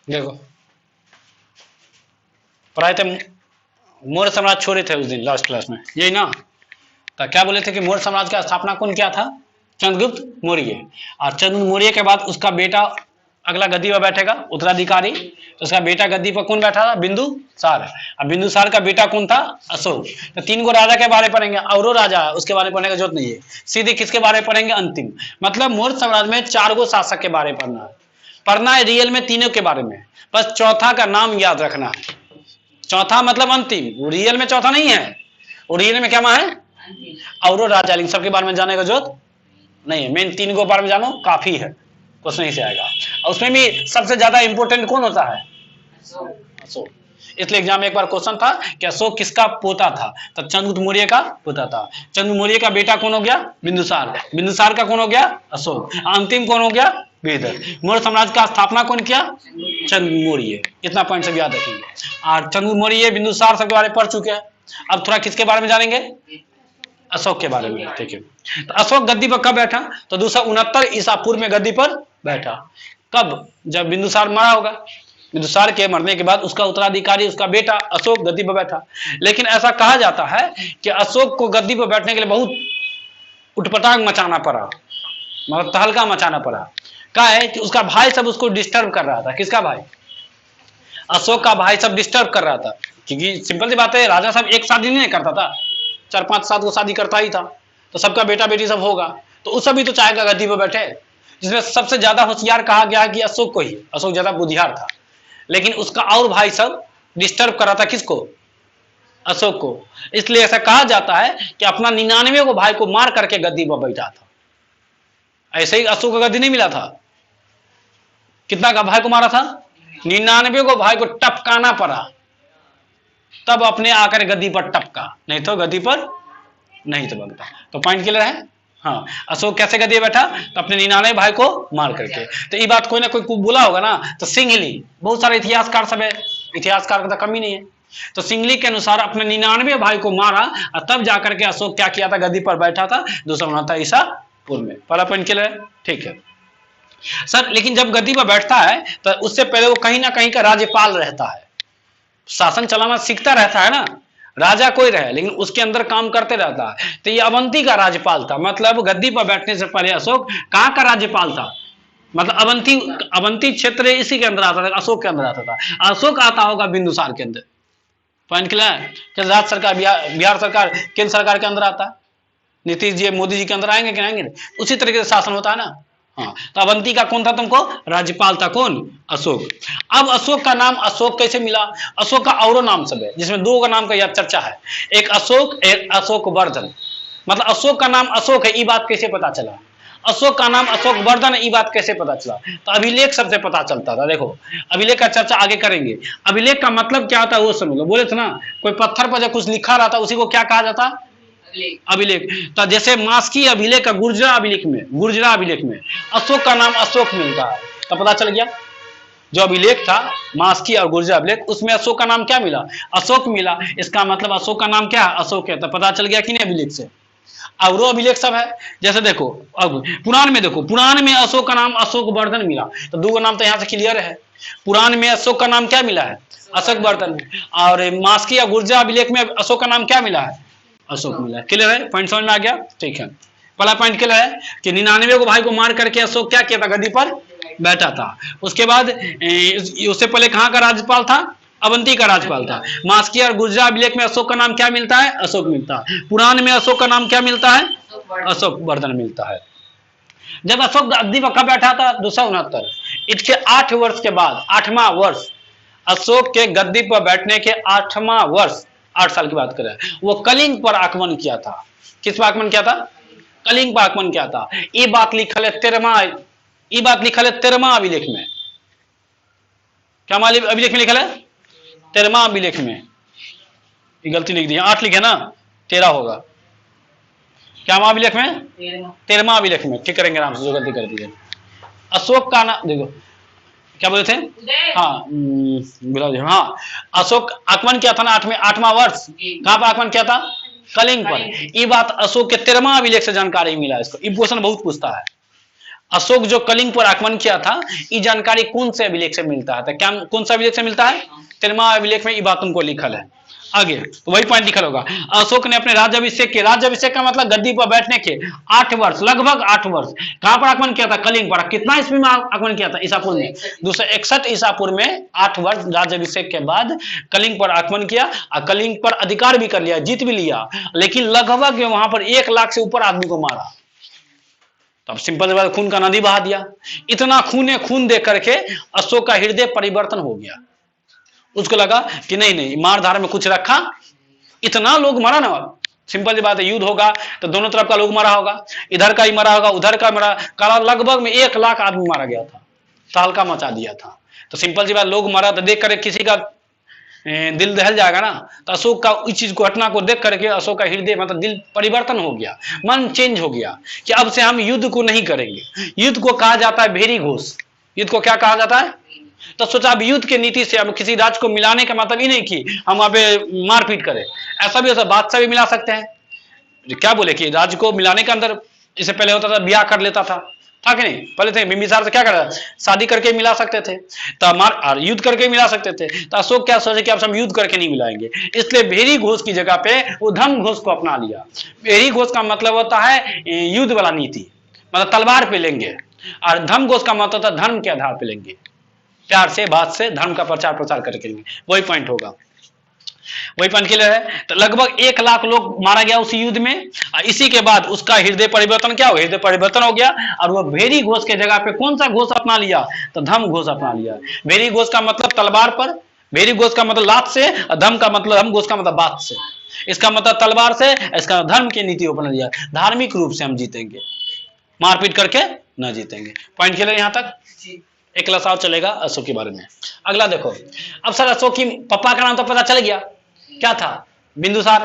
देखो पढ़ाए थे, मौर्य साम्राज्य छोड़े थे उस दिन लास्ट क्लास में, यही ना। तो क्या बोले थे कि मौर्य साम्राज्य का स्थापना कौन किया था? चंद्रगुप्त मौर्य। और चंद्रगुप्त मौर्य के बाद उसका बेटा अगला गद्दी पर बैठेगा उत्तराधिकारी, तो उसका बेटा गद्दी पर कौन बैठा था? बिंदुसार। अब बिंदुसार का बेटा कौन था? अशोक। तो 3 गो राजा के बारे में पढ़ेंगे, और राजा उसके बारे में पढ़ने का जरूरत नहीं है, सीधे किसके बारे में पढ़ेंगे? अंतिम। मतलब मौर्य साम्राज्य में 4 गो शासक के बारे में पढ़ना है रियल में, तीनों के बारे में, बस चौथा का नाम याद रखना है। चौथा मतलब अंतिम, रियल में चौथा नहीं है, रियल में क्या है? और राजा। लेकिन सबके बारे में जाने का जरूरत नहीं है, मेन 3 गो बारे में जानो काफी है, कुछ नहीं से आएगा। और उसमें भी सबसे ज्यादा इंपोर्टेंट कौन होता है? अशोक। इसलिए एग्जाम में एक बार क्वेश्चन था कि अशोक किसका पोता था? तब चंद्रगुप्त मौर्य का पोता था। चंद्रगुप्त मौर्य का बेटा कौन हो गया? बिंदुसार। बिंदुसार का कौन हो गया? अशोक। अंतिम कौन हो गया? वेदर। मौर्य साम्राज्य का स्थापना कौन किया? चंद्रगुप्त मौर्य। इतना पॉइंट सब याद रखेंगे। और चंद्रगुप्त मौर्य, बिंदुसार सबके बारे में पढ़ चुके हैं। अब थोड़ा किसके बारे में जानेंगे? अशोक के बारे में। ठीक है, तो अशोक गद्दी पर कब बैठा? तो 269 ईसा पूर्व में गद्दी पर बैठा। कब? जब बिंदुसार मरा होगा। बिंदुसार के मरने के बाद उसका उत्तराधिकारी उसका बेटा अशोक गद्दी पर बैठा। लेकिन ऐसा कहा जाता है कि अशोक को गद्दी पर बैठने के लिए बहुत उटपटांग मचाना पड़ा, मतलब तहलका मचाना पड़ा। क्या है कि उसका भाई सब उसको डिस्टर्ब कर रहा था। किसका भाई? अशोक का भाई सब डिस्टर्ब कर रहा था, क्योंकि सिंपल सी बात है, राजा सब एक शादी नहीं करता था, 4, 5, 7 को शादी करता ही था, तो सबका बेटा बेटी सब होगा, तो उस सभी तो चाहेगा गद्दी पर बैठे। जिसमें सबसे ज्यादा होशियार कहा गया कि अशोक को ही, अशोक ज्यादा बुद्धियार था। लेकिन उसका और भाई सब डिस्टर्ब कर रहा था, किसको? अशोक को। इसलिए ऐसा कहा जाता है कि अपना 99 को भाई को मार करके गद्दी पर बैठा था। ऐसे ही अशोक को गद्दी नहीं मिला था। कितना का भाई को मारा था? 99 को भाई को टपकाना पड़ा, तब अपने आकर गद्दी पर टपका, नहीं तो गद्दी पर नहीं तो बनता। तो पॉइंट क्लियर है? हाँ, अशोक कैसे गद्दी बैठा? तो अपने 99 भाई को मार करके। तो ये बात कोई ना कोई बोला होगा ना, तो सिंघली, बहुत सारे इतिहासकार सब है, इतिहासकार का तो कमी नहीं है। तो सिंघली के अनुसार अपने 99 भाई को मारा और तब जाकर के अशोक क्या किया था? गद्दी पर बैठा था 269 ईसा पूर्व में। पहला पॉइंट क्लियर है? ठीक है सर। लेकिन जब गद्दी पर बैठता है तो उससे पहले वो कहीं ना कहीं का राज्यपाल रहता है, शासन चलाना सीखता रहता है ना। राजा कोई रहे लेकिन उसके अंदर काम करते रहता है। तो ये अवंती का राज्यपाल था, मतलब गद्दी पर बैठने से पहले अशोक कहाँ का राज्यपाल था? मतलब अवंती क्षेत्र इसी के अंदर आता था, अशोक के अंदर आता था। अशोक आता होगा बिंदुसार के अंदर। पॉइंट क्लियर है? राज्य सरकार, बिहार सरकार केंद्र सरकार के अंदर आता है, नीतीश जी मोदी जी के अंदर आएंगे कि नहीं आएंगे? उसी तरीके से शासन होता है ना। हाँ, तो अवंती का कौन था तुमको? राज्यपाल था। कौन? अशोक। अब अशोक का नाम अशोक कैसे मिला? अशोक का और नाम सब है, जिसमें 2 का नाम का यह चर्चा है, एक अशोक, एक अशोक वर्धन। मतलब अशोक का नाम अशोक है, ये बात कैसे पता चला? अशोक का नाम अशोक वर्धन है, ये बात कैसे पता चला? तो अभिलेख सबसे पता चलता था। देखो, अभिलेख का चर्चा आगे करेंगे। अभिलेख का मतलब क्या होता है वो समझ लो। बोले थे ना, कोई पत्थर पर जब कुछ लिखा रहता उसी को क्या कहा जाता? अभिलेख। तो जैसे मास्की अभिलेख का गुर्जरा अभिलेख में अशोक का नाम अशोक मिलता है, तो पता चल गया। जो अभिलेख था मास्की और गुर्जरा अभिलेख, उसमें अशोक का नाम क्या मिला? अशोक मिला। इसका मतलब अशोक का नाम क्या है? अशोक है। तो पता चल गया कि नहीं अभिलेख से। और वो अभिलेख सब है, जैसे देखो अब पुराण में देखो, पुराण में अशोक का नाम अशोक वर्धन मिला। तो 2 नाम तो यहाँ से क्लियर है। पुराण में अशोक का नाम क्या मिला है? अशोक वर्धन। और मास्की या गुर्जरा अभिलेख में अशोक का नाम क्या मिला है? अशोक मिला। क्लियर है? पॉइंट समझ में आ गया? ठीक है, पहला पॉइंट क्लियर है कि 99 को भाई को मार करके अशोक क्या किया था? गद्दी पर बैठा था। उसके बाद उससे पहले कहाँ का राज्यपाल था? अवंती का राज्यपाल था। मास्की और गुर्जरा अभिलेख में अशोक का नाम क्या मिलता है? अशोक मिलता है। पुराण में अशोक का नाम क्या मिलता है? अशोक वर्धन मिलता है। जब अशोक गद्दी पर कब बैठा था? 269। इसके 8 वर्ष के बाद, 8वां वर्ष, अशोक के गद्दी पर बैठने के 8वां वर्ष, 8 साल की बात करें, वो कलिंग पर आक्रमण किया था। किस पर आक्रमण किया था? कलिंग पर आक्रमण किया था। ये बात लिखल है 13वां अभिलेख में। क्या अभिलेख में लिखल है? 13वां अभिलेख में। ये गलती लिख दी, 8 लिखे ना, 13 होगा। क्या अभिलेख में? 13वां अभिलेख में। ठीक करेंगे आराम से, जो गलती कर दी है। अशोक का नाम देखो, क्या बोले थे? हाँ, अशोक आक्रमण किया था ना 8वां वर्ष। कहां पर आक्रमण किया था? कलिंग पर। ये बात अशोक के 13वां अभिलेख से जानकारी मिला। इसको ये क्वेश्चन बहुत पूछता है। अशोक जो कलिंग पर आक्रमण किया था, ये जानकारी कौन से अभिलेख से मिलता है? तो क्या कौन सा अभिलेख से मिलता है? तिरमा अभिलेख में ये बात तुमको लिखल है। आगे तो वही पॉइंट लिखल होगा। अशोक ने अपने राज्याभिषेक के, राज्याभिषेक का मतलब गद्दी पर बैठने के 8 वर्ष, लगभग 8 वर्ष कहां पर आक्रमण किया था? कलिंग पर। कितना ईस्वी में आक्रमण किया था? ईसापुर में 261 ईसापुर में 8 वर्ष राज्याभिषेक के बाद कलिंग पर आक्रमण किया और कलिंग पर अधिकार भी कर लिया, जीत भी लिया, लेकिन लगभग वहां पर 1 लाख से ऊपर आदमी को मारा। तब सिंपल बात, खून का नदी बहा दिया। इतना खून देख करके अशोक का हृदय परिवर्तन हो गया। उसको लगा कि नहीं नहीं, मार धार में कुछ रखा। इतना लोग मरा ना, सिंपल सी बात है, युद्ध होगा तो दोनों तरफ का लोग मरा होगा, इधर का ही मरा होगा, उधर का मरा, काला लगभग में 1 लाख आदमी मारा गया था, तहलका मचा दिया था। तो सिंपल सी बात, लोग मरा तो देख कर किसी का दिल दहल जाएगा ना। तो अशोक का इस चीज को, घटना को देख करके अशोक का हृदय मतलब दिल परिवर्तन हो गया, मन चेंज हो गया कि अब से हम युद्ध को नहीं करेंगे। युद्ध को कहा जाता है भेरी घोष। युद्ध को क्या कहा जाता है? तो सोचा अब युद्ध की नीति से अब किसी राज्य को मिलाने का मतलब ही नहीं कि हम अब मारपीट करें। ऐसा भी होता, बादशाह भी मिला सकते हैं। क्या बोले कि राज्य को मिलाने के अंदर, इससे पहले होता था ब्याह कर लेता था कि नहीं? पहले थे बिंबिसार से क्या कर, शादी करके मिला सकते थे, तो युद्ध करके मिला सकते थे। तो अशोक क्या सोचे कि अब हम युद्ध करके नहीं मिलाएंगे, इसलिए भेरी घोष की जगह पे वो धर्म घोष को अपना लिया। भेरी घोष का मतलब होता है युद्ध वाला नीति, मतलब तलवार पे लेंगे, और धर्म घोष का मतलब होता है धर्म के आधार पे लेंगे, प्यार से, बात से, धर्म का प्रचार प्रसार करके लेंगे। वही पॉइंट होगा, वही पॉइंट क्लियर है। तो लगभग 1 लाख लोग मारा गया उसी युद्ध में। इसी के बाद उसका हृदय परिवर्तन क्या हो, हृदय परिवर्तन हो गया, और वह भेरी घोष के जगह पे कौन सा घोष अपना लिया? तो धर्म घोष अपना लिया। भेरी घोष का मतलब तलवार पर, भेरी घोष का मतलब लात से, और धर्म का मतलब, धर्म घोष का मतलब बात से। इसका मतलब तलवार से, इसका धर्म की नीति अपना लिया। धार्मिक रूप से हम जीतेंगे, मारपीट करके न जीतेंगे। पॉइंट क्लियर यहां तक? एक क्लास और चलेगा अशोक के बारे में। अगला देखो, अब सर अशोक की पापा का नाम तो पता चल गया, क्या था? बिंदुसार।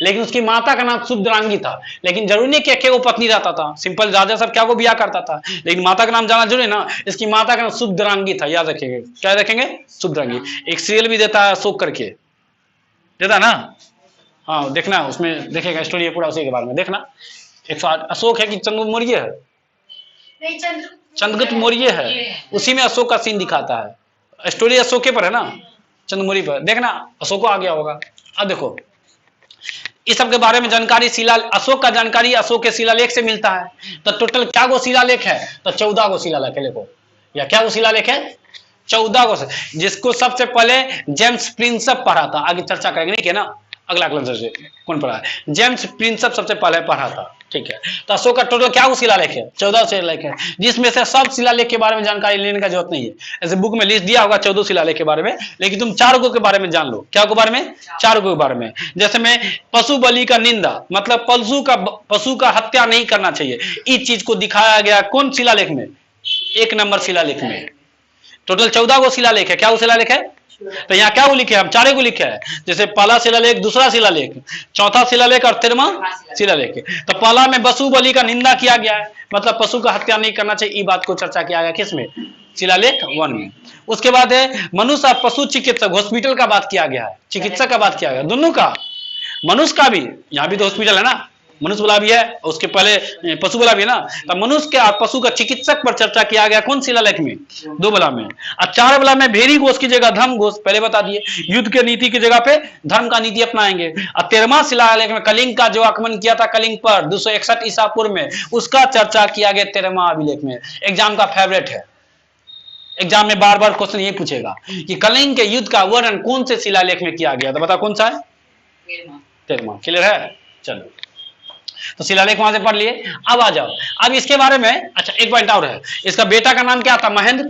लेकिन उसकी माता का नाम शुभद्रांगी था। लेकिन जरूरी नहीं कि वो पत्नी रहता था, सिंपल राजा सब क्या को ब्याह करता था, लेकिन माता का नाम जाना जरूरी ना। इसकी माता का नाम शुभद्रांगी था, याद रखेंगे। क्या रखेंगे? शुभद्रांगी। एक सीरियल भी देता है अशोक करके, देता ना, हाँ देखना, उसमें देखेगा स्टोरी है पूरा उसी के बारे में, देखना। 108 अशोक है कि चंद्रगुप्त मौर्य है? चंद्रगुप्त मौर्य है, उसी में अशोक का सीन दिखाता है। स्टोरी अशोक के पर है ना, चंद्र मौर्य पर, देखना अशोक आ गया होगा। अब देखो इस सब के बारे में जानकारी अशोक का जानकारी अशोक के शिलालेख से मिलता है। तो टोटल क्या गो शिलालेख है? तो 14 गो शिलालेख है, देखो, या क्या गो शिलालेख है? 14 गो, जिसको सबसे पहले जेम्स प्रिंसप पढ़ा था। आगे चर्चा करेंगे, नहीं क्या ना, अगला क्लास से कौन पढ़ा है? जेम्स प्रिंसप सबसे पहले पढ़ा था, ठीक है। तो अशोक का टोटल क्या शिलालेख है? 14 शिलालेख है, जिसमें से सब शिलालेख के बारे में जानकारी लेने का जरूरत नहीं है। ऐसे बुक में लिस्ट दिया होगा 14 शिलालेख के बारे में, लेकिन तुम 4 गो के बारे में जान लो। क्या के बारे में? 4 गो के बारे में। जैसे में पशु बलि का निंदा, मतलब पशु का हत्या नहीं करना चाहिए, इस चीज को दिखाया गया कौन शिलालेख में? 1 नंबर शिलालेख में। टोटल 14 गो शिलालेख है। क्या वो शिलालेख है? तो यहाँ क्या वो लिखे हम 4 को लिखे है, जैसे पहला शिलालेख, दूसरा शिलालेख, चौथा शिलालेख और 13वां शिलालेख। तो पहला में पशु बलि का निंदा किया गया है, मतलब पशु का हत्या नहीं करना चाहिए, ये बात को चर्चा किया गया किसमें? शिलालेख 1 में। उसके बाद है मनुष्य और पशु चिकित्सक, हॉस्पिटल का बात किया गया है, चिकित्सक का बात किया गया, दोनों का, मनुष्य का भी, यहाँ भी तो हॉस्पिटल है ना, मनुष्य वाला भी है, उसके पहले पशु वाला भी है ना। तो मनुष्य के और पशु का चिकित्सक पर चर्चा किया गया कौन शिलालेख में? 2 वाला में। और 4 वाला में भेरी घोष की जगह धर्म घोष, पहले बता दिए, युद्ध के नीति की जगह पे धर्म का नीति अपनाएंगे। और 13वां शिलालेख में कलिंग का जो आक्रमण किया था कलिंग पर 261 ईसा पूर्व में, उसका चर्चा किया गया 13वां अभिलेख में। एग्जाम का फेवरेट है, एग्जाम में बार बार क्वेश्चन ये पूछेगा कि कलिंग के युद्ध का वर्णन कौन से शिलालेख में किया गया था, बता कौन सा है? 13वां। क्लियर है? चलो, तो शिलालेख वहां से पढ़ लिए। अब आ जाओ, अब इसके बारे में, अच्छा एक पॉइंट और है, इसका बेटा का नाम क्या था? महेंद्र।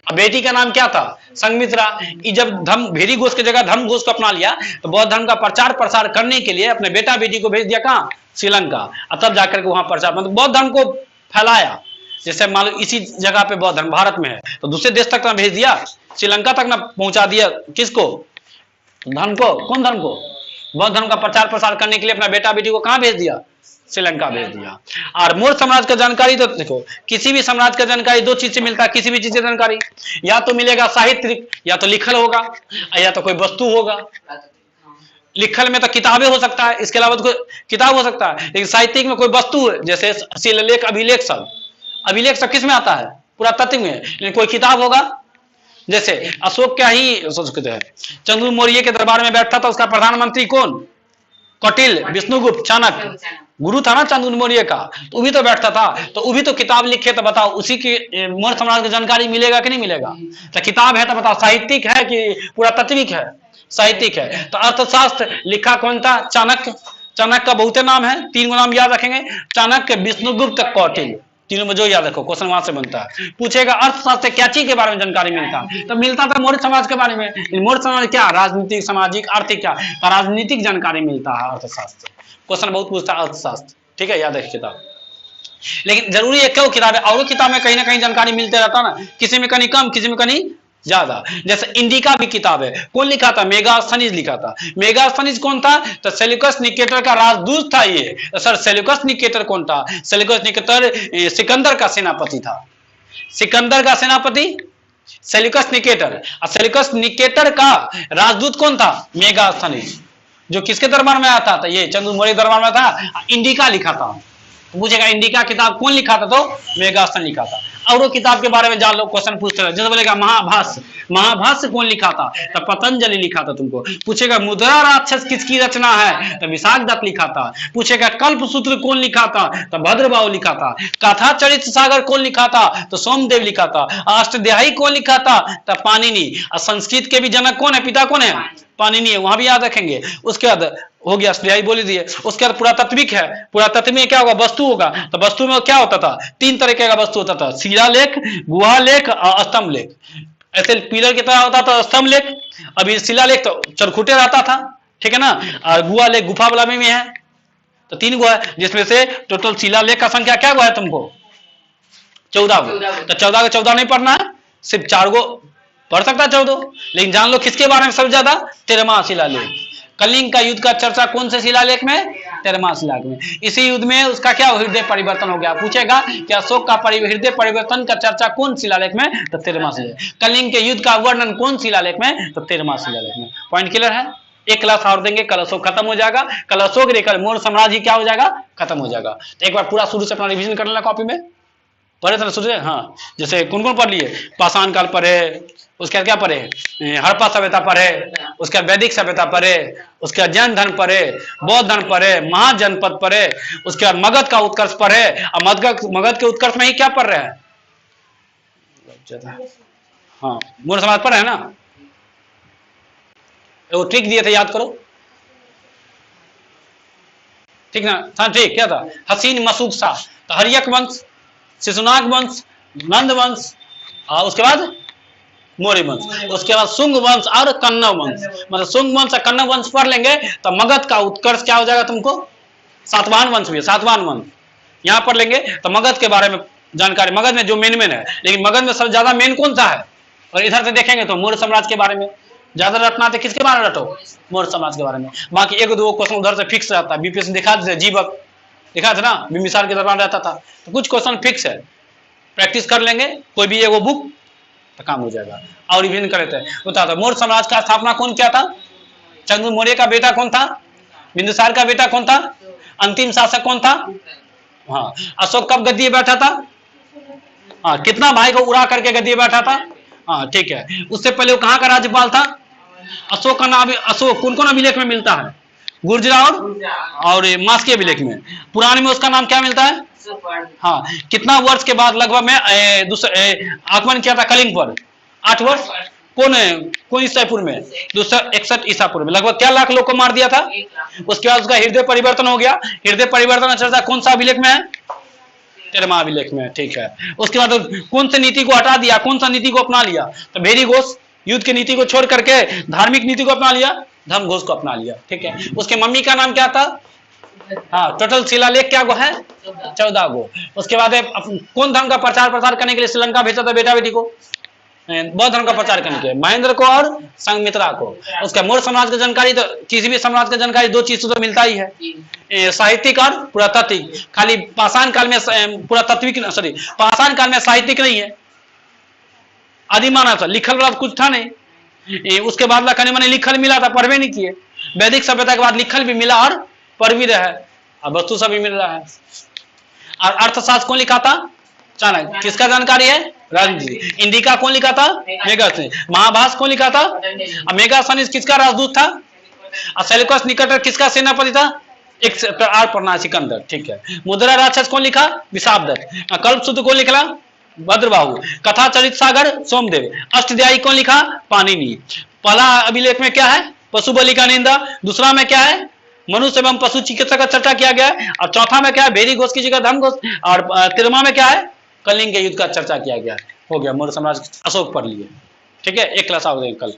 अब बेटी का नाम क्या था? संघमित्रा। जब भेरी घोष की जगह धर्म घोष को अपना लिया, तो बौद्ध धर्म का प्रचार प्रसार करने के लिए अपने बेटा बेटी को भेज दिया कहां? श्रीलंका। और तब जाकर के वहां प्रचार, मतलब बौद्ध धर्म को फैलाया। जैसे मान लो इसी जगह पे बौद्ध धर्म भारत में है, तो दूसरे देश तक ना भेज दिया, श्रीलंका तक ना पहुंचा दिया, किसको? धर्म को। कौन धर्म को? बौद्ध धर्म का प्रचार प्रसार करने के लिए अपना बेटा बेटी को कहां भेज दिया? श्रीलंका भेज दिया। और मौर्य साम्राज्य का जानकारी तो देखो, किसी भी साम्राज्य का जानकारी 2 चीज से मिलता है, किसी भी चीज की जानकारी, या तो मिलेगा साहित्य, या तो लिखल होगा, या तो कोई वस्तु होगा। लिखल में तो किताबें हो सकता है, इसके अलावा तो कोई किताब हो सकता है, लेकिन साहित्यिक में कोई वस्तु है, जैसे शिलालेख, अभिलेख सब, अभिलेख सब किस में आता है? पुरातत्व में। लेकिन कोई किताब होगा, जैसे अशोक क्या ही है, चंद्रगुप्त मौर्य के दरबार में बैठता था, उसका प्रधानमंत्री कौन? कौटिल्य, विष्णुगुप्त, चाणक्य, गुरु था ना चंद्रगुप्त मौर्य का, तो वो भी तो बैठता था, तो वो भी तो किताब लिखे, तो बताओ उसी की मौर्य साम्राज्य की जानकारी मिलेगा कि नहीं मिलेगा? तो किताब है तो बताओ साहित्यिक है कि पुरातात्विक है? साहित्यिक है। तो अर्थशास्त्र लिखा कौन था? चाणक्य। चाणक्य का बहुते नाम है, 3 गो नाम याद रखेंगे, चाणक्य, विष्णुगुप्त, कौटिल्य, तीनों में जो याद रखो, क्वेश्चन वहां से बनता है। पूछेगा अर्थशास्त्र से क्या चीज के बारे में जानकारी मिलता है? तो मिलता था मौर्य समाज के बारे में। मौर्य समाज क्या? राजनीतिक, सामाजिक, आर्थिक, क्या? तो राजनीतिक जानकारी मिलता है अर्थशास्त्र। क्वेश्चन बहुत पूछता है अर्थशास्त्र, ठीक है, याद रखिए किताब। लेकिन जरूरी है क्यों किताब है? और किताब में कहीं ना कहीं जानकारी मिलते रहता ना, किसी में कहीं कम, किसी में कहीं ज्यादा। जैसे इंडिका भी किताब है, कौन लिखा था? मेगास्थनीज लिखा था। मेगास्थनीज कौन था? तो सेल्यूकस निकेटर का राजदूत था ये। तो सर सेल्यूकस निकेटर कौन था? सेल्यूकस निकेटर सिकंदर का सेनापति था। सिकंदर का सेनापति सेल्यूकस निकेटर। और सेल्यूकस निकेटर का राजदूत कौन था? मेगास्थनीज, जो किसके दरबार में आया था? तो ये चंद्रगुप्त मौर्य दरबार में था। इंडिका लिखा था। तो पूछेगा इंडिका किताब कौन लिखा था? तो मेगास्थन लिखा था। और वो किताब के बारे में जान लो, क्वेश्चन पूछते रहे। जैसे बोलेगा महाभाष्य, महाभाष्य कौन लिखा था? तो पतंजलि लिखा था तुमको। पूछेगा मुद्रा राक्षस किसकी रचना है? तो विशाख दत्त लिखा था। पूछेगा कल्पसूत्र कौन लिखा था? तो भद्रबाहु लिखा था। कथा चरित सागर कौन लिखा था? तो सोमदेव लिखा था। अष्टध्यायी कौन लिखा था? तो पाणिनि। और संस्कृत के भी जनक कौन है? पिता कौन है? पाणिनि है, वहां भी याद रखेंगे। उसके बाद हो गया, अष्टध्यायी बोल दिए। उसके बाद पुरातात्विक है। पुरातत्व में क्या होगा? वस्तु होगा। तो वस्तु में क्या होता था? 3 तरीके का वस्तु होता था, शिलालेख, गुहालेख और स्तंभ लेख। ऐसे पिलर की तरह होता था स्तंभ लेख। अभी शिलालेख तो चरखुटे रहता था, ठीक है ना। और गुहालेख गुफा वाला में है। तो 3 गो है, जिसमें से टोटल शिलालेख का संख्या क्या गो है तुमको? 14 गो। तो 14 का 14 नहीं पढ़ना है, सिर्फ 4 गो पढ़ सकता 14। लेकिन जान लो किसके बारे में सबसे ज्यादा? 13वां शिलालेख। कलिंग का युद्ध का चर्चा कौन से शिलालेख में? 13वां शिलालेख में। इसी युद्ध में उसका क्या हृदय परिवर्तन हो गया। पूछेगा कि अशोक का हृदय परिवर्तन का चर्चा कौन शिलालेख में? तो 13वां शिलालेख। कलिंग के युद्ध का वर्णन कौन शिलालेख में? तो 13वां शिलालेख में। पॉइंट क्लियर है? एक क्लास और देंगे, कल अशोक खत्म हो जाएगा। कल अशोक कल मौर्य साम्राज्य क्या हो जाएगा? खत्म हो जाएगा। तो एक बार पूरा शुरू से अपना रिविजन कर लेना कॉपी में। पढ़े थे ना शुरू से? हाँ, जैसे कौन कौन पढ़ लिए? पाषाण काल पढ़े, उसके बाद क्या पढ़े? हड़प्पा सभ्यता पढ़े, उसके बाद वैदिक सभ्यता पढ़े, उसके बाद जैन धर्म पढ़े, बौद्ध धर्म पढ़े, महाजनपद पढ़े, उसके बाद मगध का उत्कर्ष पढ़े। और मगध के उत्कर्ष में ही क्या पढ़ रहे हैं? हाँ, मौर्य समाज पढ़े है ना। वो ट्रिक दिए थे, याद करो, ठीक ना? हाँ ठीक, क्या था? हसीन मसूक शाह। तो हरियक वंश, शिशुनाग वंश, नंद वंश, और उसके बाद मौर्य वंश, उसके बाद शुंग वंश और कन्नव वंश। मतलब शुंग वंश और कन्नव वंश पढ़ लेंगे तो मगध का उत्कर्ष क्या हो जाएगा तुमको? सातवाहन वंश भी, सातवाहन वंश यहां पढ़ लेंगे तो मगध के बारे में जानकारी। मगध में जो मेन है, लेकिन मगध में सबसे ज्यादा मेन कौन सा है? और इधर से देखेंगे तो मौर्य साम्राज्य के बारे में ज्यादा रटना। तो किसके बारे में रटो? मौर्य समाज के बारे में। बाकी 1-2 क्वेश्चन उधर से फिक्स रहता है। बीपीएससी दिखा देते, जीवक दिखा था ना, बिंबिसार के दरबार रहता था। तो कुछ क्वेश्चन फिक्स है, प्रैक्टिस कर लेंगे, कोई भी एगो बुक तो काम हो जाएगा। और रिवीजन कर लेते हैं। बता दो मौर्य साम्राज्य का स्थापना कौन किया था? चंद्रगुप्त मौर्य का बेटा कौन था? बिंदुसार का बेटा कौन था? अंतिम शासक कौन था? हाँ, अशोक कब गद्दी बैठा था? हाँ, कितना भाई को उड़ा करके गद्दी बैठा था? हाँ ठीक है। उससे पहले वो कहाँ का राज्यपाल था? अशोक का नाम, अशोक कौन कौन अभिलेख में मिलता है? गुर्जरा और मास्की अभिलेख में। पुराण में उसका नाम क्या मिलता है? हाँ, कितना वर्ष के बाद लगभग में आक्रमण किया था कलिंग पर? 8 वर्ष। कौन ईसापुर में? 261 ईसापुर में। लगभग क्या लाख लोग को मार दिया था? उसके बाद उसका हृदय परिवर्तन हो गया। हृदय परिवर्तन चर्चा कौन सा अभिलेख में है? 13वां अभिलेख में, ठीक है। उसके बाद कौन सी नीति को हटा दिया, कौन सा नीति को अपना लिया? तो भेरी घोष युद्ध की नीति को छोड़ करके धार्मिक नीति को अपना लिया, धर्म घोष को अपना लिया, ठीक है। उसके मम्मी का नाम क्या था? हाँ, टोटल शिलालेख क्या गो है? 14 गो। उसके बाद कौन धर्म का प्रचार प्रसार करने के लिए श्रीलंका भेजा था बेटा बेटी को? बौद्ध धर्म का प्रचार करने के, महेंद्र को और संघमित्रा को। उसका मौर्य समाज की जानकारी, तो किसी भी समाज की जानकारी 2 चीज तो मिलता ही है, साहित्यिक और पुरातात्विक। खाली पाषाण काल में पुरातात्विक, सॉरी पाषाण काल में साहित्यिक नहीं है, आदि माना था, लिखल वाला कुछ था नहीं। उसके बाद लखने मैंने लिखल मिला था, पढ़वे नहीं किए। वैदिक सभ्यता के बाद लिखल भी मिला और पढ़ भी रहा है, और वस्तु सब भी मिल रहा है। और अर्थशास्त्र कौन लिखा था? चाणक्य। किसका जानकारी है? राजनीति। इंडिका कौन लिखा था? मेगास्थनीज। महाभारत कौन लिखा था? मेगास्थनीज किसका राजदूत था? और सेल्यूकस निकटर किसका सेनापति था? एक आर पढ़ना सिकंदर, ठीक है। मुद्रा राक्षस कौन लिखा? विशापदत्त। कल्पसूत्र कौन लिखा? भद्रबाहु। कथा चरित सागर सोमदेव। अष्टध्यायी कौन लिखा? पाणिनि। पहला अभिलेख में क्या है? पशु बलि का निंदा। दूसरा में क्या है? मनुष्य एवं पशु चिकित्सा का चर्चा किया गया है। और चौथा में क्या है? भेरी घोष की जगह धर्म घोष। और तेरहवां में क्या है? कलिंग के युद्ध का चर्चा किया गया। हो गया, मौर्य साम्राज्य। अशोक पढ़ लिए, ठीक है। एक क्लास आओगे कल।